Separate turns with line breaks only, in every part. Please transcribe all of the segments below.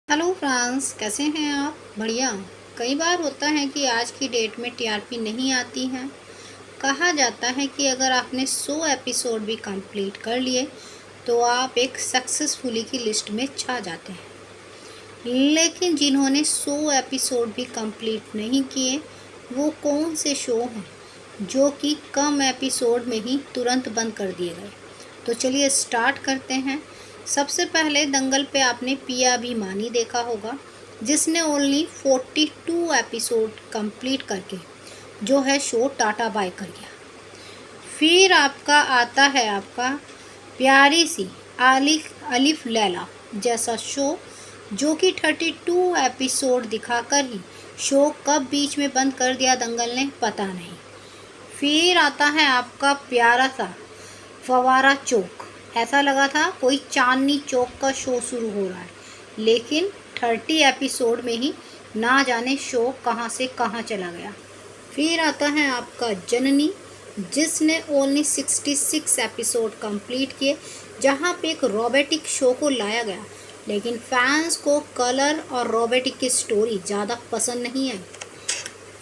Hello friends, कैसे हैं आप? बढ़िया। कई बार होता है कि आज की डेट में टीआरपी नहीं आती है। कहा जाता है कि अगर आपने 100 एपिसोड भी कंप्लीट कर लिए तो आप एक सक्सेसफुली की लिस्ट में छा जाते हैं। लेकिन जिन्होंने 100 एपिसोड भी कंप्लीट नहीं किए, वो कौन से शो हैं जो कि कम एपिसोड में ही तुरंत बंद कर दिए गए? तो चलिए स्टार्ट करते हैं। सबसे पहले दंगल पे आपने पिया अभिमानी देखा होगा, जिसने ओनली 42 एपिसोड कंप्लीट करके जो है शो टाटा बाय कर गया। फिर आपका आता है आपका प्यारी सी आलिफ अलिफ लैला जैसा शो, जो कि 32 एपिसोड दिखाकर ही शो कब बीच में बंद कर दिया दंगल ने, पता नहीं। फिर आता है आपका प्यारा सा फवारा चौक। ऐसा लगा था कोई चांदनी चौक का शो शुरू हो रहा है, लेकिन 30 एपिसोड में ही ना जाने शो कहाँ से कहाँ चला गया। फिर आता है आपका जननी, जिसने ओनली 66 एपिसोड कंप्लीट किए, जहाँ पे एक रोबोटिक शो को लाया गया, लेकिन फैंस को कलर और रोबोटिक की स्टोरी ज़्यादा पसंद नहीं आई।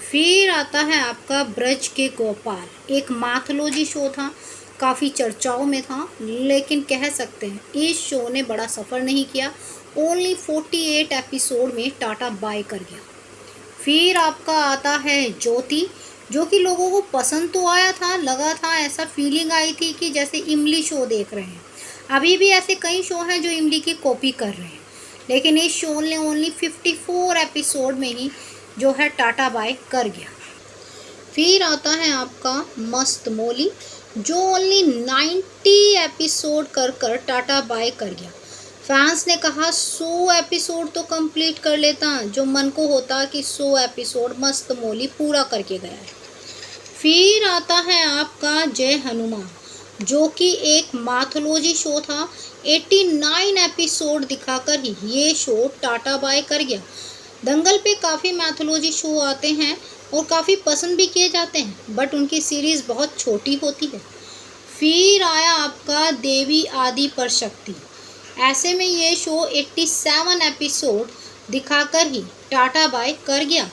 फिर आता है आपका ब्रज के गोपाल, एक माथोलॉजी शो था, काफ़ी चर्चाओं में था, लेकिन कह सकते हैं इस शो ने बड़ा सफ़र नहीं किया। ओनली 48 एपिसोड में टाटा बाय कर गया। फिर आपका आता है ज्योति, जो कि लोगों को पसंद तो आया था, लगा था, ऐसा फीलिंग आई थी कि जैसे इमली शो देख रहे हैं। अभी भी ऐसे कई शो हैं जो इमली की कॉपी कर रहे हैं, लेकिन इस शो ने ओनली 54 एपिसोड में ही जो है टाटा बाय कर गया। फिर आता है आपका मस्त मौली, जो ओनली 90 एपिसोड कर टाटा बाय कर गया। फैंस ने कहा 100 एपिसोड तो कंप्लीट कर लेता, जो मन को होता कि 100 एपिसोड मस्त मौली पूरा करके गया है। फिर आता है आपका जय हनुमान, जो कि एक माथोलॉजी शो था, 89 एपिसोड दिखाकर ही ये शो टाटा बाय कर गया। दंगल पे काफ़ी मैथोलॉजी शो आते हैं और काफ़ी पसंद भी किए जाते हैं, बट उनकी सीरीज़ बहुत छोटी होती है। फिर आया आपका देवी आदि पर शक्ति। ऐसे में ये शो 87 एपिसोड दिखाकर ही टाटा बाय कर गया।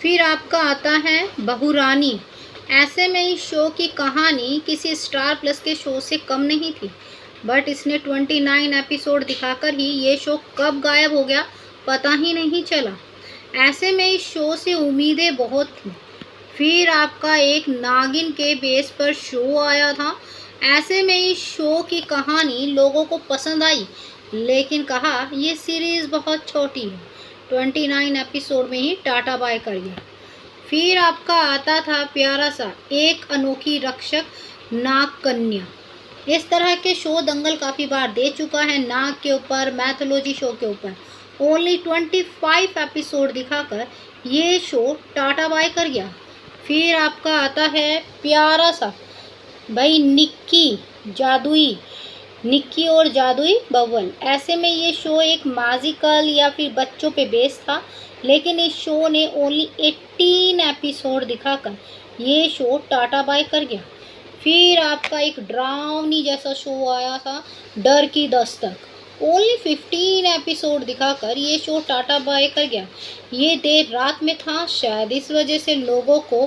फिर आपका आता है बहुरानी। ऐसे में इस शो की कहानी किसी स्टार प्लस के शो से कम नहीं थी, बट इसने 29 एपिसोड दिखाकर ही ये शो कब गायब हो गया पता ही नहीं चला। ऐसे में इस शो से उम्मीदें बहुत थी। फिर आपका एक नागिन के बेस पर शो आया था। ऐसे में इस शो की कहानी लोगों को पसंद आई, लेकिन कहा ये सीरीज़ बहुत छोटी है, 29 एपिसोड में ही टाटा बाय कर गया। फिर आपका आता था प्यारा सा एक अनोखी रक्षक नाग कन्या। इस तरह के शो दंगल काफ़ी बार दे चुका है, नाग के ऊपर, मैथोलॉजी शो के ऊपर। ओनली 25 एपिसोड दिखाकर ये शो टाटा बाय कर गया। फिर आपका आता है प्यारा सा भाई निक्की और जादुई बव्वल। ऐसे में ये शो एक मैजिकल या फिर बच्चों पे बेस था, लेकिन इस शो ने ओनली 18 एपिसोड दिखाकर ये शो टाटा बाय कर गया। फिर आपका एक ड्रावनी जैसा शो आया था, डर की दस्तक। ओनली 15 एपिसोड दिखाकर ये शो टाटा बाय कर गया। ये देर रात में था, शायद इस वजह से लोगों को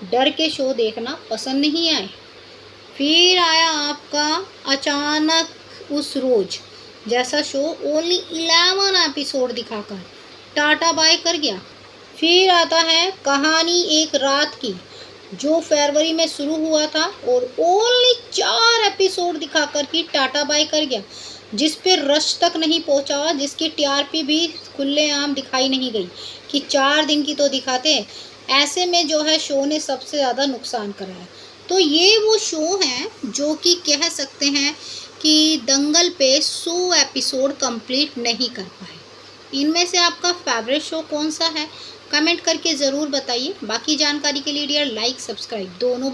डर के शो देखना पसंद नहीं आए। फिर आया आपका अचानक उस रोज जैसा शो, ओनली 11 एपिसोड दिखाकर टाटा बाय कर गया। फिर आता है कहानी एक रात की, जो फरवरी में शुरू हुआ था और ओनली 4 एपिसोड दिखाकर ही टाटा बाय कर गया, जिस पे रश तक नहीं पहुंचा, जिसकी टीआरपी भी खुलेआम दिखाई नहीं गई कि 4 दिन की तो दिखाते हैं। ऐसे में जो है शो ने सबसे ज़्यादा नुकसान कराया। तो ये वो शो हैं जो कि कह सकते हैं कि दंगल पे 100 एपिसोड कंप्लीट नहीं कर पाए। इनमें से आपका फेवरेट शो कौन सा है, कमेंट करके ज़रूर बताइए। बाकी जानकारी के लिए डियर लाइक सब्सक्राइब दोनों